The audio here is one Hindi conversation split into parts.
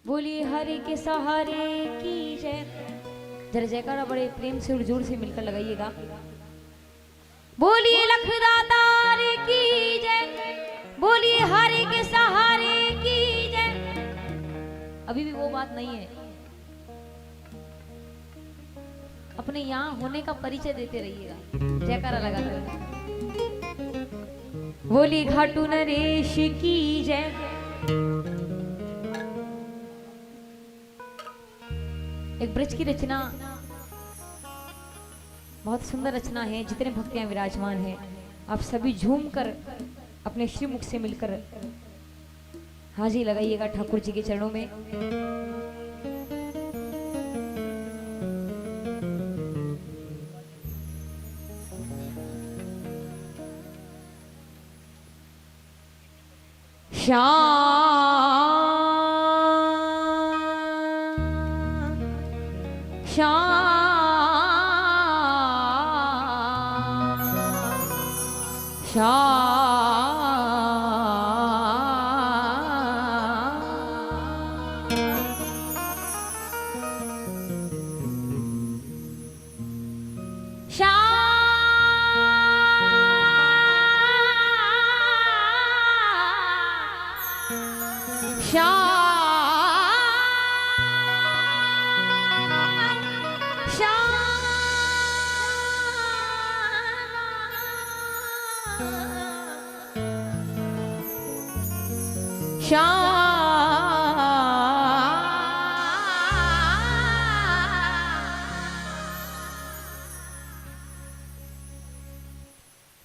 बोलिए हरि के सहारे की जय। जरा जयकारा बड़े प्रेम से और जोर से मिलकर लगाइएगा। बोलिए लखदातार की जय। बोलिए हरि के सहारे की जय। अभी भी वो बात नहीं है, अपने यहाँ होने का परिचय देते रहिएगा जयकारा लगाकर। बोलिए घाटू नरेश की जय। एक ब्रज की रचना बहुत सुंदर रचना है। जितने भक्तियां विराजमान हैं आप सभी झूम कर अपने श्रीमुख से मिलकर हाजिरी लगाइएगा ठाकुर जी के चरणों में।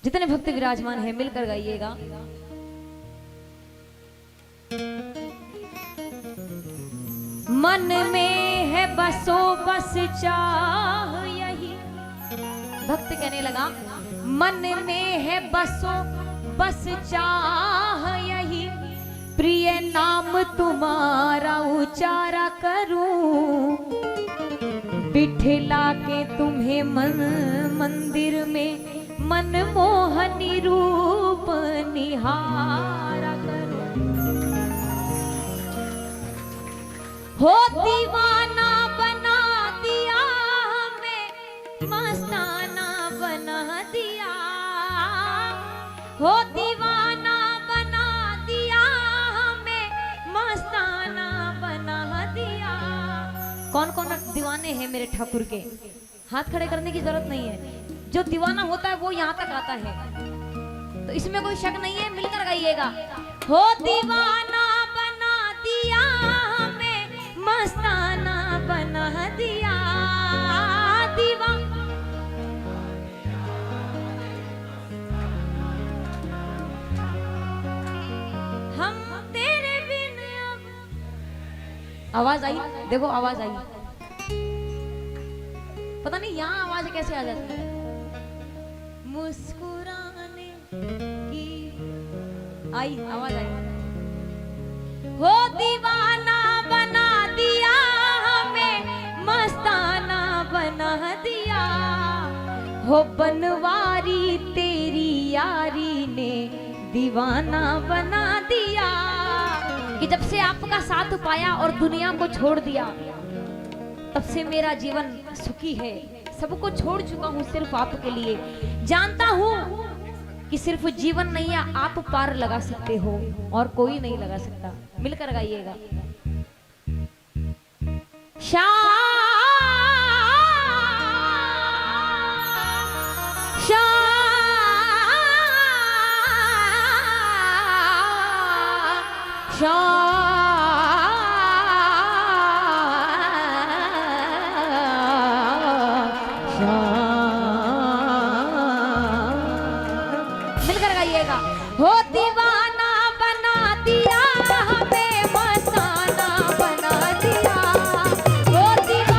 जितने भक्त विराजमान हैं मिलकर गाइएगा। मन में है बसो बस चाह यही। भक्त कहने लगा मन में है बसो बस चाह यही। प्रिय नाम तुम्हारा उचारा करूं। बिठला के तुम्हें मंदिर में मनमोहनी रूप निहारा करो। हो दीवाना बना दिया हमें, मस्ताना बना दिया। हो दीवाना बना दिया हमें, मस्ताना बना दिया। कौन कौन दीवाने हैं मेरे ठाकुर के? हाथ खड़े करने की जरूरत नहीं है। जो दीवाना होता है वो यहाँ तक आता है, तो इसमें कोई शक नहीं है। मिलकर गाइएगा। हो दीवाना बना दिया हमें, मस्ताना बना दिया। हम तेरे बिन। आवाज आई, देखो आवाज आई। पता नहीं यहाँ आवाज कैसे आ जाती है। मुस्कुराने की आई आवाज आई। हो दीवाना बना दिया हमें, मस्ताना बना दिया। हो बनवारी तेरी यारी ने दीवाना बना दिया। कि जब से आपका साथ पाया और दुनिया को छोड़ दिया, तब से मेरा जीवन सुखी है। सबको छोड़ चुका हूँ सिर्फ आपके लिए। जानता हूँ कि सिर्फ जीवन नहीं है आप पार लगा सकते हो और कोई नहीं लगा सकता। मिलकर गाइएगा। मिलकर गाइएगा। हो दीवाना बना दिया हमें, मस्ताना बना दिया। हो दीवाना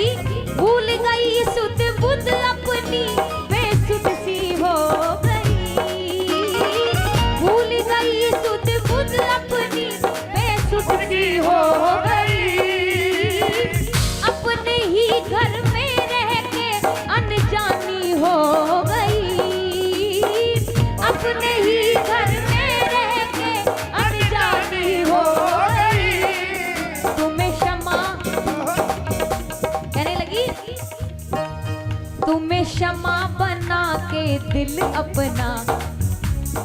लगी भूल गई सुध बुध अपनी बेसुध सी हो गई, भूल गई सुध बुध अपनी बेसुध सी हो गई, अपने ही घर में रह के अनजानी हो गई, अपने ही घर में रह के अनजानी हो गई, तुम्हें क्षमा कहने लगी, तुम्हें क्षमा बना के दिल अपना,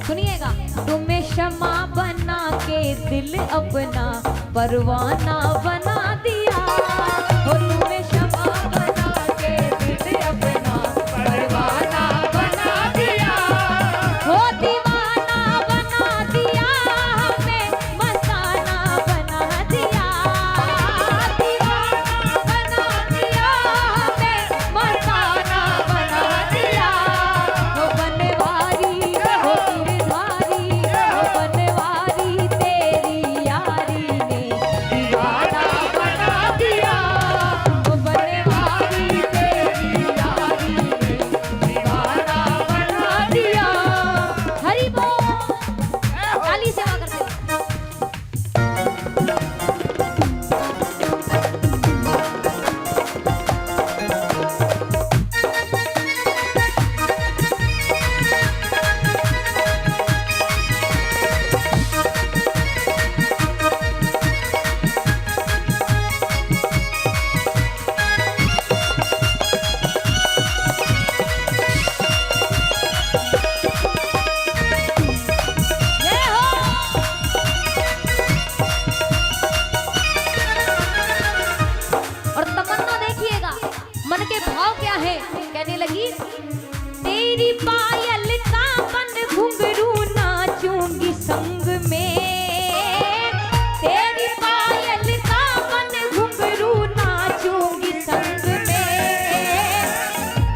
सुनिएगा, तुम्हें क्षमा बना के दिल अपना परवाना बना दिया, हो तुम्हें क्षमा बना के दिल अपना परवाना बना दिया, हो दीवाना बना दिया हमें मस्ताना बना दिया, दीवाना बना दिया हमें मस्ताना बना दिया, हो बनवारी हो गिरधारी हो बनवारी तेरी यारी ने दीवाना बना दिया, हो बनवारी तेरी यारी ने दीवाना बना दिया। हरि बोल, काली सेवा करते हैं। जय हो। और तमन्ना देखिएगा मन के भाव क्या है, कहने लगी तेरी पायल का बन घुंघरू नाचूंगी संग में, तेरी पायल का बन घुंघरू नाचूंगी संग में,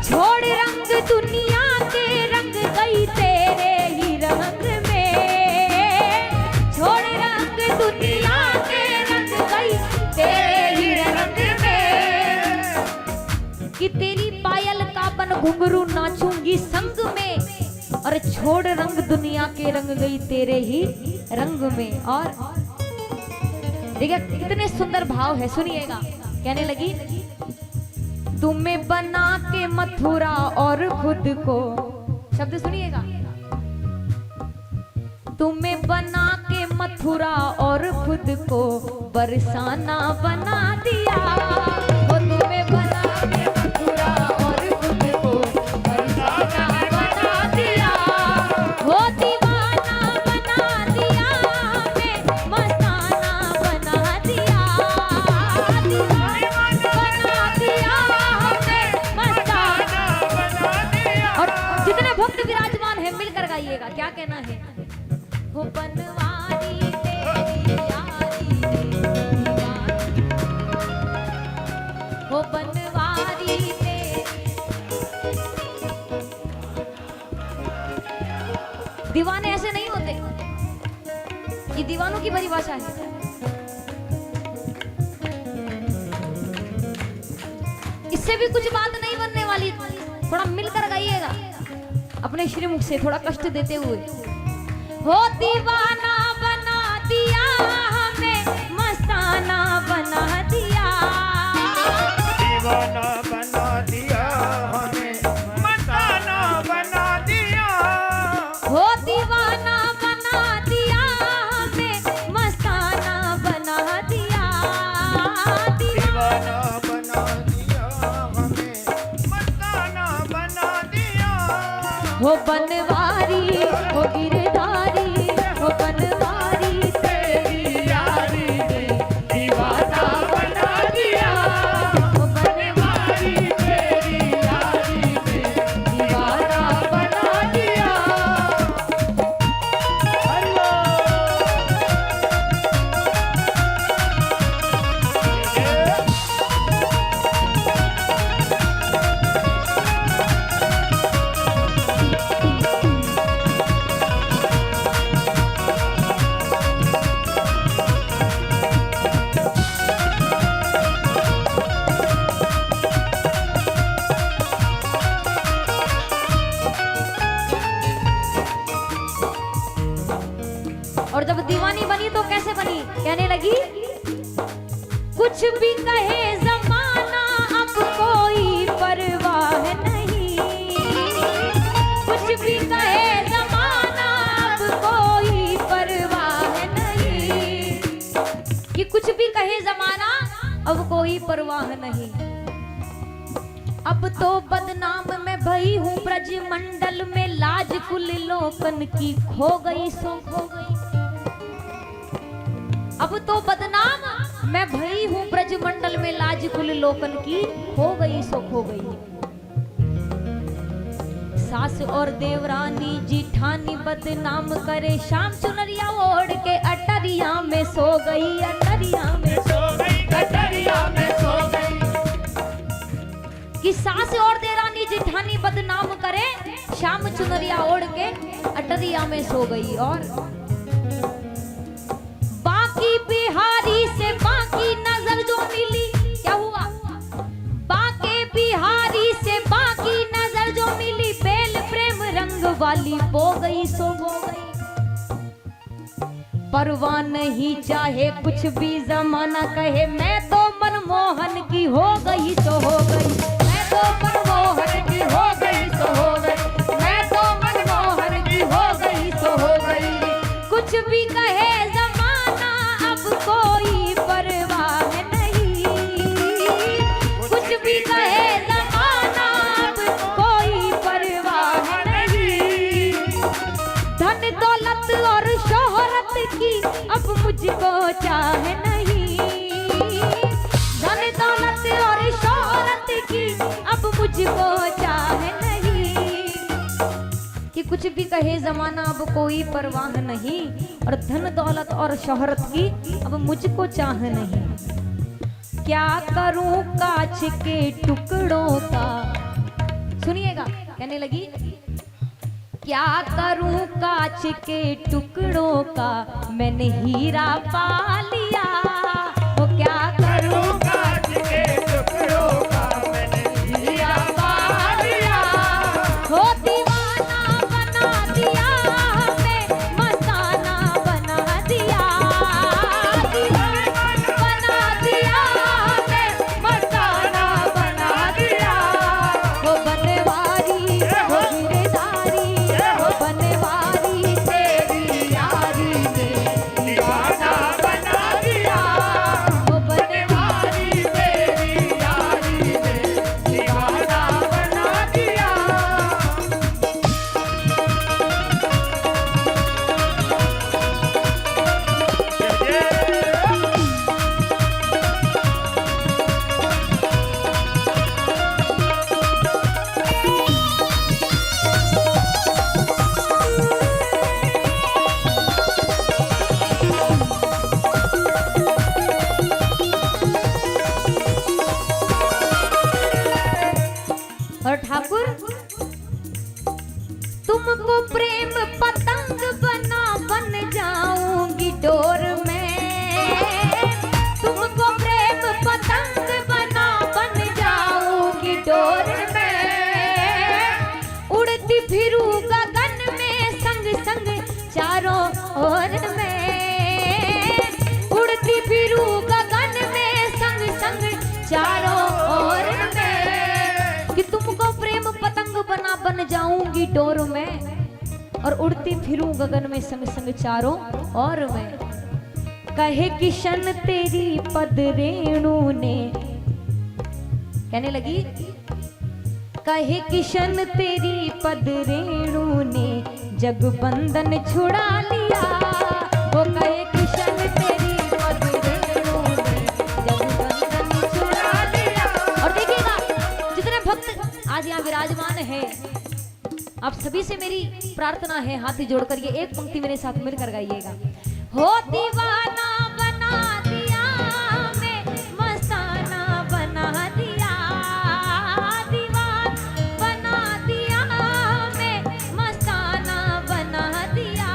छोड़ रंग दुनिया के रंग गई तेरे ही रंग में, छोड़ रंग दुनिया के रंग गई तेरे ही रंग में, कि तेरी पायल का बन घुंघरू नाचूंगी संग में, और छोड़ रंग दुनिया के रंग गई तेरे ही रंग में। और देखिए कितने सुंदर भाव है, सुनिएगा, कहने लगी तुम्हें बना के मथुरा और खुद को, शब्द सुनिएगा, तुम्हें बना के मथुरा और खुद को बरसाना बना दिया, वो तुम्हें बना के मथुरा और खुद को बरसाना बना दिया, वो दीवाना बना दिया हमें मस्ताना बना दिया, दीवाना बना दिया हमें मस्ताना बना दिया। और जितने भक्त विराजमान हैं मिलकर गाइएगा, क्या कहना है, वो बनवारी तेरी यारी दीवानी, वो बनवारी तेरी, दीवाने ऐसे नहीं होते, ये दीवानों की परिभाषा है। इससे भी कुछ बात नहीं बनने वाली, थोड़ा मिलकर गाइएगा अपने श्रीमुख से, थोड़ा कष्ट देते हुए, हो दीवाना बना दिया हमें मस्ताना बना दिया, दीवाना बना दिया हमें मस्ताना बना दिया, हो दीवाना बना दिया हमें मस्ताना बना दिया, दीवाना बना दिया हमें मस्ताना बना दिया, हो बनवारी हो गिरधारी हो बनवारी तेरी यारी ने दीवाना बना दिया, हो बनवारी तेरी यारी ने दीवाना बना दिया। दीवानी बनी तो कैसे बनी? कहने लगी कुछ भी कहे जमाना अब कोई परवाह नहीं, कुछ भी कहे जमाना अब कोई परवाह नहीं, कि कुछ भी कहे जमाना अब कोई परवाह नहीं। अब तो बदनाम मैं भई हूँ ब्रज मंडल में, लाज कुल लोकन की खो गई सो खो गई। अब तो बदनाम मैं भई हूँ ब्रज मंडल में, लाज कुल लोकन की खो गई सो खो गई। सास और देवरानी जिठानी बदनाम करे, शाम चुनरिया ओढ़ के अटरिया में सो गई, अटरिया में सो गई, कटरिया में सो गई। कि सास और देवरानी जिठानी बदनाम करे, शाम चुनरिया ओढ़ के अटरिया में सो गई। और बाकी बिहारी से बाकी नजर जो मिली, क्या हुआ? बाकी बिहारी से बाकी नजर जो मिली, बेल प्रेम रंग वाली बो गई सो बो गई। परवाह नहीं चाहे कुछ भी जमाना कहे, मैं तो मनमोहन की हो गई तो हो गई, मैं तो मनमोहन की हो गई तो हो गई, मैं तो मनमोहन की हो गई तो हो गई। कुछ भी कहे जमाना अब कोई परवाह नहीं, कुछ भी कहे जमाना अब कोई परवाह नहीं। धन दौलत और शोहरत की अब मुझको चाह नहीं, धन दौलत और शोहरत की अब मुझको चाह नहीं, कि कुछ भी कहे जमाना अब कोई परवाह नहीं, और धन दौलत और शोहरत की अब मुझको चाह नहीं। क्या करूं कांच के टुकड़ों का, सुनिएगा, कहने लगी क्या करूं कांच के टुकड़ों का, मैंने हीरा पा लिया। वो क्या करूं कांच के टुकड़ों का, मैंने हीरा पा लिया। हो दीवाना बना दिया हमें, मस्ताना बना दिया, दीवाना बना दिया हमें, मस्ताना बना दिया। वो बनवारी वो गिरधारी, वो बनवारी तेरी यारी ने दीवाना बना दिया, वो बनवारी तेरी यारी ने दीवाना बना दिया। और ठाकुर तुमको प्रेम पतंग बना बन जाऊंगी डोर में, तुमको प्रेम पतंग बना बन जाऊंगी डोर में। उड़ती फिरू गगन में संग संग चारों ओर में, उड़ती फिरू गगन में संग संग चारों ओर में, कि तुमको प्रेम पतंग बना बन जाऊंगी डोर में, और उड़ती फिरूं गगन में संग संग चारों ओर में। कहे किशन तेरी पद रेणु ने, कहने लगी कहे किशन तेरी पद रेणु ने, जग बंधन छुड़ा लिया। वो कहे किशन तेरी पद रेणु ने, जग बंधन छुड़ा लिया। और देखिएगा जितने भक्त आज यहाँ विराजमान है, आप सभी से मेरी प्रार्थना है, हाथ जोड़कर ये एक पंक्ति मेरे साथ मिलकर गाइएगा। हो दीवाना बना दिया हमें, मस्ताना बना दिया, दीवाना बना दिया हमें, मस्ताना बना दिया।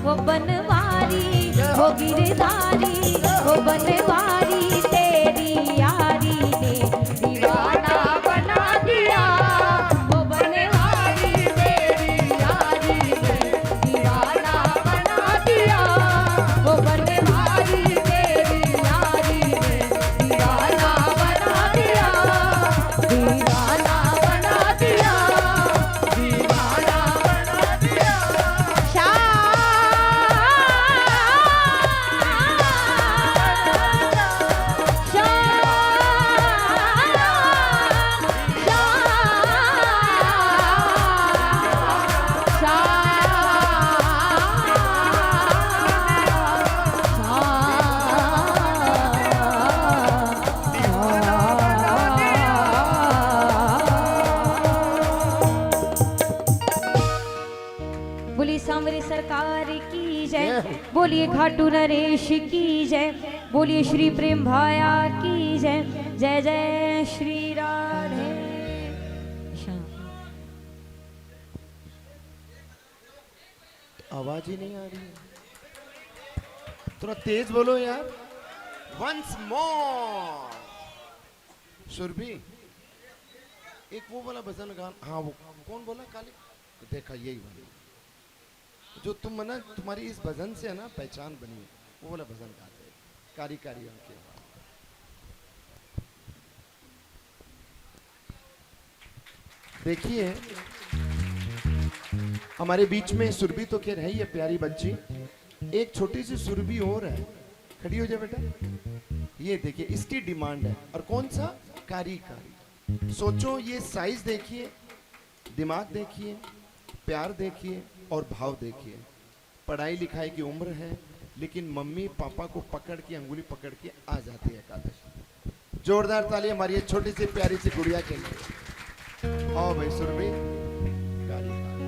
वो बनवारी वो गिरधारी, वो बनवारी तेरी यारी ने दीवाना बना दिया। वो बनवारी तेरी यारी ने दीवाना बना दिया। वो बनवारी तेरी यारी ने दीवाना बना दिया, दीवाना बना दिया, दीवाना बना दिया। बोलिए सांवरे सरकार की जय, बोलिए खाटू नरेश की जय, बोलिए श्री प्रेम भाया की जय, जय जय श्री राधे श्याम। आवाज ही नहीं आ रही है, थोड़ा तेज बोलो यार। वंस मोर सुरभि, एक वो वाला भजन गान, हाँ वो कौन बोला काली, देखा यही वाला जो तुम ना, तुम्हारी इस भजन से है ना पहचान बनी है, वो वाला भजन गाते हैं, कारी कारी आंखें। देखिए हमारे बीच में सुरभि तो खैर है ही है, प्यारी बच्ची, एक छोटी सी सुरभि और है, खड़ी हो जाए बेटा। ये देखिए इसकी डिमांड है, और कौन सा, कारी कारी। सोचो ये साइज देखिए, दिमाग देखिए, प्यार देखिए और भाव देखिए। पढ़ाई लिखाई की उम्र है, लेकिन मम्मी पापा को पकड़ के, अंगुली पकड़ के आ जाती है एकादशी। जोरदार ताली हमारी छोटी सी प्यारी सी गुड़िया के लिए। आओ भाई सुरभि, कारी कारी।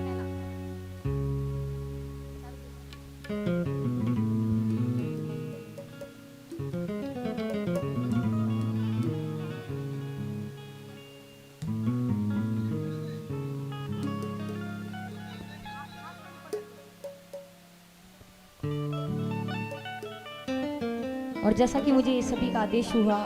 और जैसा कि मुझे सभी का आदेश हुआ,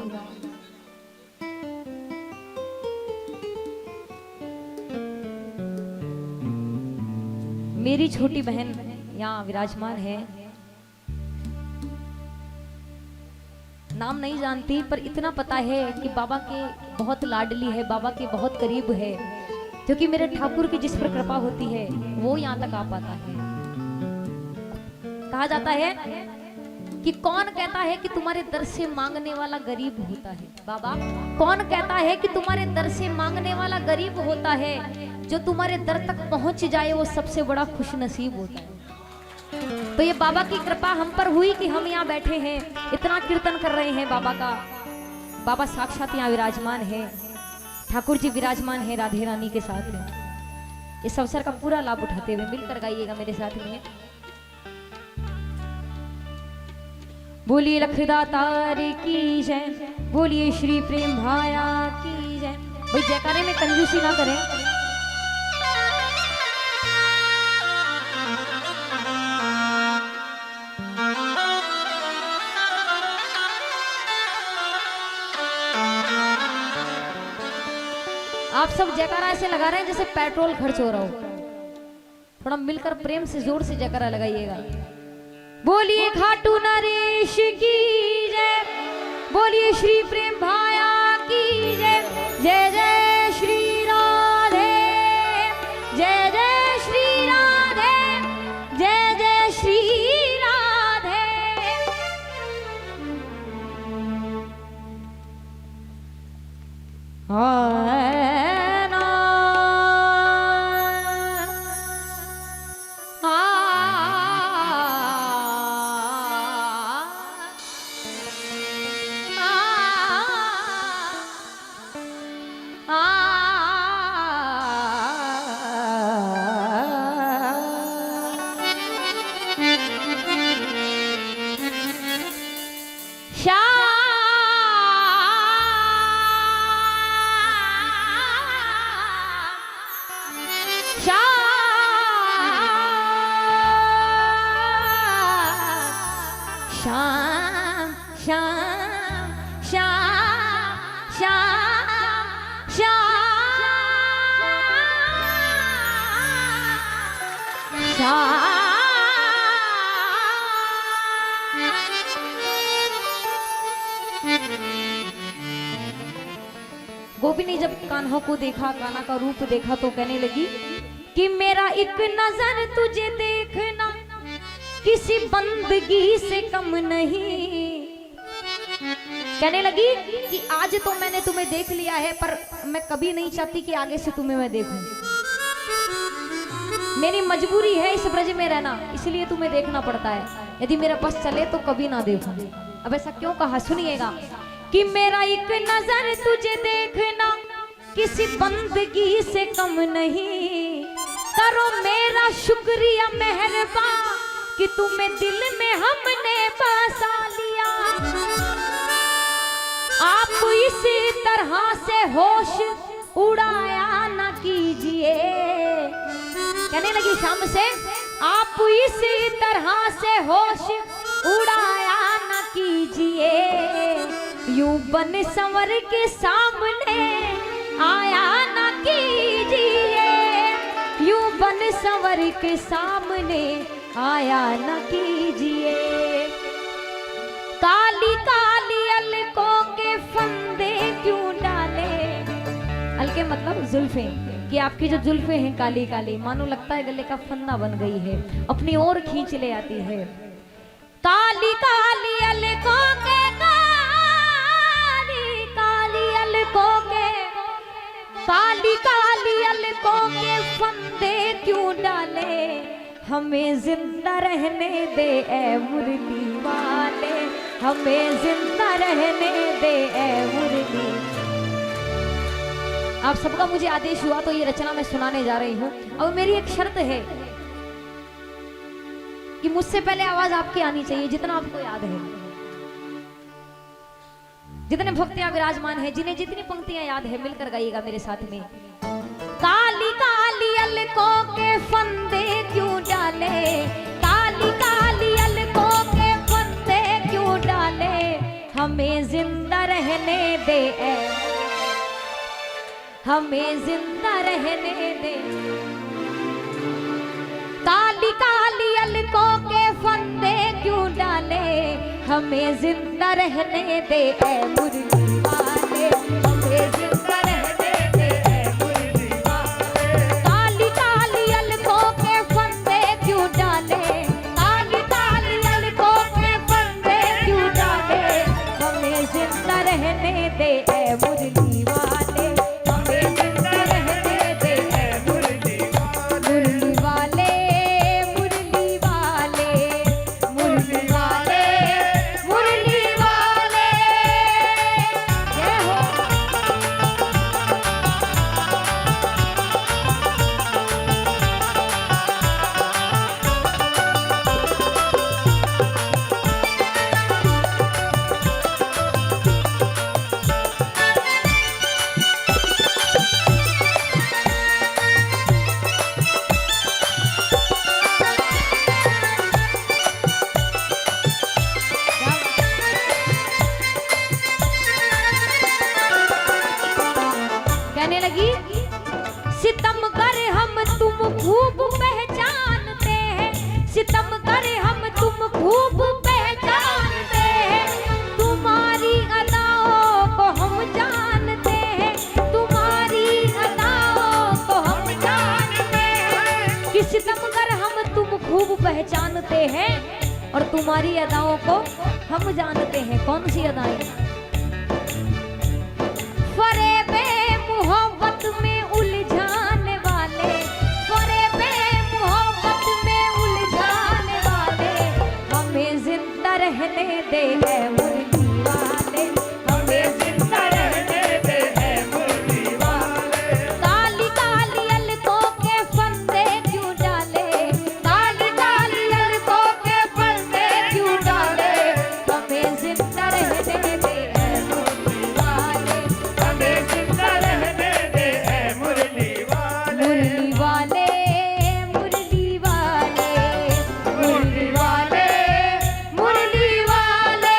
मेरी छोटी बहन यहाँ विराजमान है, नाम नहीं जानती पर इतना पता है कि बाबा के बहुत लाडली है, बाबा के बहुत करीब है, क्योंकि मेरे ठाकुर की जिस पर कृपा होती है वो यहाँ तक आ पाता है। कहा जाता है कि कौन कहता है कि तुम्हारे दर से मांगने वाला गरीब होता है। बाबा, कौन कहता है कि तुम्हारे दर से मांगने वाला गरीब होता है, जो तुम्हारे दर तक पहुंच जाए वो सबसे बड़ा खुश नसीब होता है। तो ये बाबा की कृपा हम पर हुई कि हम यहाँ बैठे हैं, इतना कीर्तन कर रहे हैं बाबा का। बाबा साक्षात यहाँ विराजमान है, ठाकुर जी विराजमान है राधे रानी के साथ में। इस अवसर का पूरा लाभ उठाते हुए मिलकर गाइएगा मेरे साथ में। बोलिए लखदातार की जय, बोलिए श्री प्रेम भाया की जय। भाई जयकारे में कंजूसी ना करें। आप सब जयकारा ऐसे लगा रहे हैं जैसे पेट्रोल खर्च हो रहा हो। थोड़ा मिलकर प्रेम से जोर से जयकारा लगाइएगा। बोलिए खाटू नरेश की जय, बोलिए श्री प्रेम भाया की जय, जय जय श्री राधे, जय जय श्री राधे, जय जय श्री राधे। श्याम श्याम श्याम श्याम श्याम गोपी ने जब कान्हा को देखा, कान्हा का रूप देखा, तो कहने लगी कि मेरा एक नजर तुझे देखना किसी बंदगी से कम नहीं। कहने लगी कि आज तो मैंने तुम्हें देख लिया है, पर मैं कभी नहीं चाहती कि आगे से तुम्हें मैं देखूं। मेरी मजबूरी है इस ब्रज में रहना, इसलिए तुम्हें देखना पड़ता है। यदि मेरा बस चले तो कभी ना देखूं। अब ऐसा क्यों कहा, सुनिएगा कि मेरा एक नजर तुझे देखना किसी बंदगी से कम नहीं। करो मेरा शुक्रिया मेहरबान कि तुम्हें दिल में हमने बसा लिया। आप इसी तरह से होश उड़ाया ना कीजिए। कहने लगी शाम से, आप इसी तरह से होश उड़ाया ना कीजिए। यूं बन संवर के सामने आया ना कीजिए। यूं बन संवर के सामने आया ना कीजिए। काली काली अलकों के फंदे क्यों डाले। अलके मतलब जुल्फे, कि आपकी जो जुल्फे हैं काली काली, मानो लगता है गले का फंदा बन गई है, अपनी ओर खींच ले आती है। काली काली अलकों के, काली काली अलकों के, काली काली अलकों के फंदे क्यों डाले। हमें जिंदा रहने दे ए मुरली वाले, हमें जिंदा रहने दे ए मुरली। आप सबका मुझे आदेश हुआ तो ये रचना मैं सुनाने जा रही हूँ। अब मेरी एक शर्त है कि मुझसे पहले आवाज आपकी आनी चाहिए, जितना आपको याद है। जितने भक्तियां विराजमान है, जिन्हें जितनी पंक्तियां याद है, मिलकर गाइएगा मेरे साथ में। काली काली अलकों के फंदे क्यों डाले। काली काली अलकों के फंदे क्यों डाले। हमें जिंदा रहने दे, हमें जिंदा रहने दे। काली काली अलकों के फंदे क्यों डाले। हमें जिंदा रहने दे ए मुरली वाले, हमें जिंदा रहने दे ए मुरली वाले। काली काली अलकों के फंदे क्यों डाले। काली काली अलकों के फंदे क्यों डाले। हमें जिंदा रहने दे ए मुरली वाले, हमें जिंदा रहने दे ए मुरली वाले। मुरली वाले, मुरली वाले, मुरली वाले, मुरली वाले। जय हो। कहने लगी सितम कर हम तुम खूब पहचानते हैं। सितम कर हम तुम खूब पहचानते हैं। तुम्हारी अदाओं को हम जानते हैं। तुम्हारी अदाओं को हम जानते हैं। कि सितम कर हम तुम खूब पहचानते हैं और तुम्हारी अदाओं को हम जानते हैं। कौन सी अदाएं। फरेबे मोहब्बत में उलझाने वाले, फरेबे मोहब्बत में उलझाने वाले। हमें जिंदा रहने दे है मुरली वाले, हमें जिंदा रहने दे है मुरली वाले। काली काली अलकों के फंदे क्यों डाले। काली काली अलकों के फंदे क्यों डाले। हमें जिंदा रहने दे है मुरली वाले, हमें जिंदा रहने दे है मुरली वाले। मुरली वाले, मुरली वाले, मुरली वाले, मुरली वाले।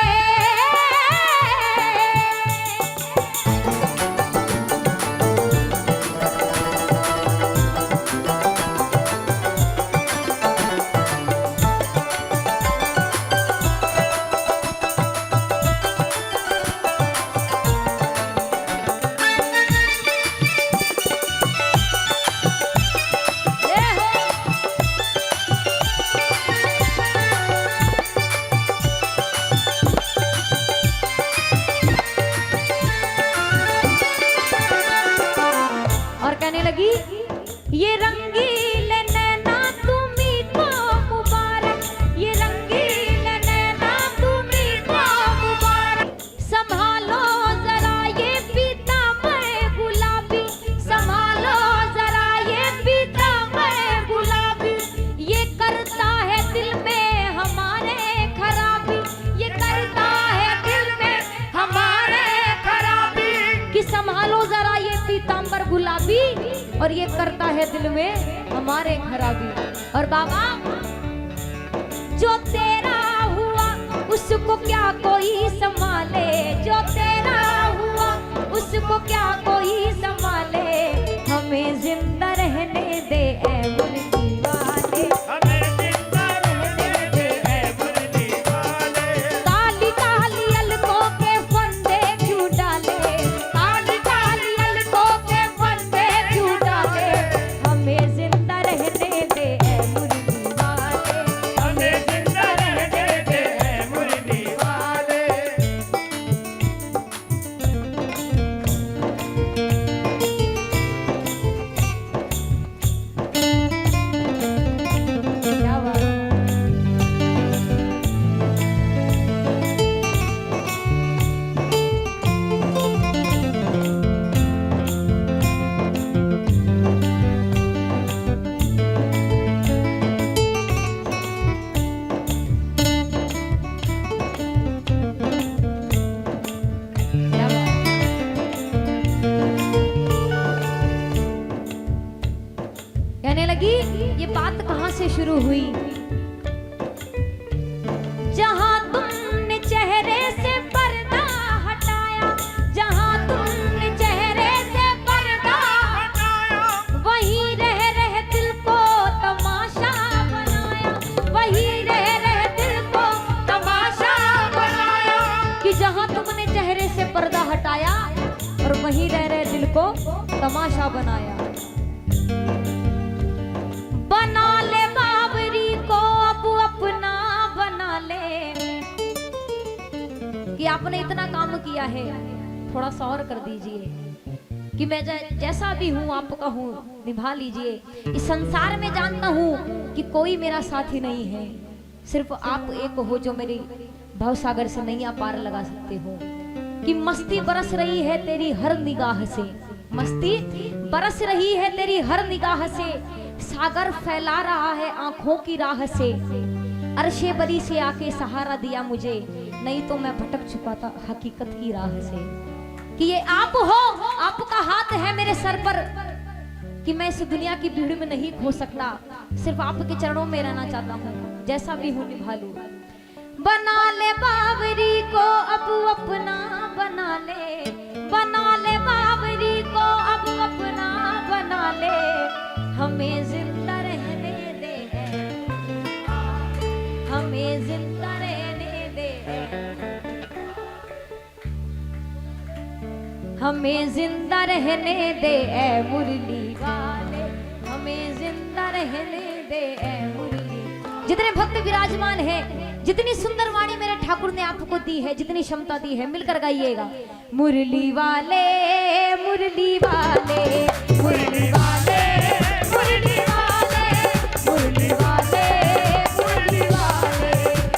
और ये करता है दिल में हमारे खराबी। और बाबा जो तेरा हुआ उसको क्या कोई संभाले, जो तेरा हुआ उसको क्या कोई संभाले, हमें जिंदा रहने दे ऐ मुर्गी वाले, हमें जिंदा रहने दे ऐ मुर्गी वाले। काली काली अलकों के फंदे क्यों डाले, काली काली अलकों के फंदे क्यों डाले, हमें जिंदा रहने दे ऐ मुर्गी वाले, हमें जिंदा रहने दे ऐ मुर्गी वाले। क्या बात है। क्या बात है। कहने लगी ये बात कहाँ से शुरू हुई, जहां तुमने चेहरे से पर्दा हटाया, जहां तुमने चेहरे से पर्दा हटाया, वहीं रह रह दिल को तमाशा बनाया, वहीं रह रह दिल को तमाशा बनाया, कि जहां तुमने चेहरे से पर्दा हटाया और वहीं रह रहे दिल को तमाशा बनाया। बना ले बाबरी को अब अपना बना ले, कि आपने इतना काम किया है थोड़ा सा और कर दीजिए, कि मैं जैसा भी हूँ आपका हूँ, निभा लीजिए। इस संसार में जानता हूँ कि कोई मेरा साथी नहीं है, सिर्फ आप एक हो जो मेरी भवसागर से नैया पार लगा सकते हो। कि मस्ती बरस रही है तेरी हर निगाह से, मस्ती बरस रही है तेरी हर निगाह से, सागर फैला रहा है आंखों की राह से, अर्शे बरी से आके सहारा दिया मुझे, नहीं तो मैं भटक चुका था हकीकत की राह से। कि ये आप हो, आपका हाथ है मेरे सर पर, कि मैं इस दुनिया की भीड़ में नहीं खो सकता, सिर्फ आपके चरणों में रहना चाहता हूँ, जैसा भी हूँ निभा लूं। बना ले बावरी को अब अपना बना ले, बना ले बावरी को अब अपना बना ले, हमें जिंदा रहने दे, हमें जिंदा रहने दे, हमें जिंदा रहने दे ऐ मुरली वाले, हमें जिंदा रहने दे ऐ मुरली। जितने भक्त विराजमान हैं, जितनी सुंदर वाणी मेरे ठाकुर ने आपको दी है, जितनी क्षमता दी है, मिलकर गाइएगा। मुरली वाले मुरली वाले मुरली वाले मुरली वाले मुरली वाले मुरली वाले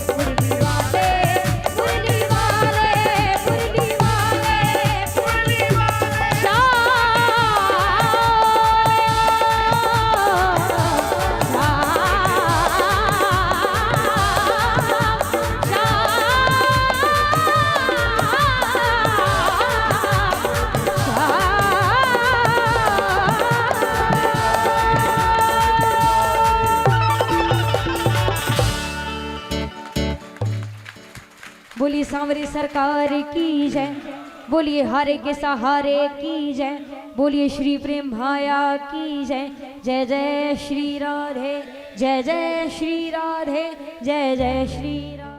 मुरली वाले मुरली वाले मुरली वाले मुरली बोलिए सांवरी सरकार की जय, बोलिए हारे के सहारे की जय, बोलिए श्री प्रेम भाया की जय। जय जय श्री राधे, जय जय श्री राधे, जय जय श्री राधे।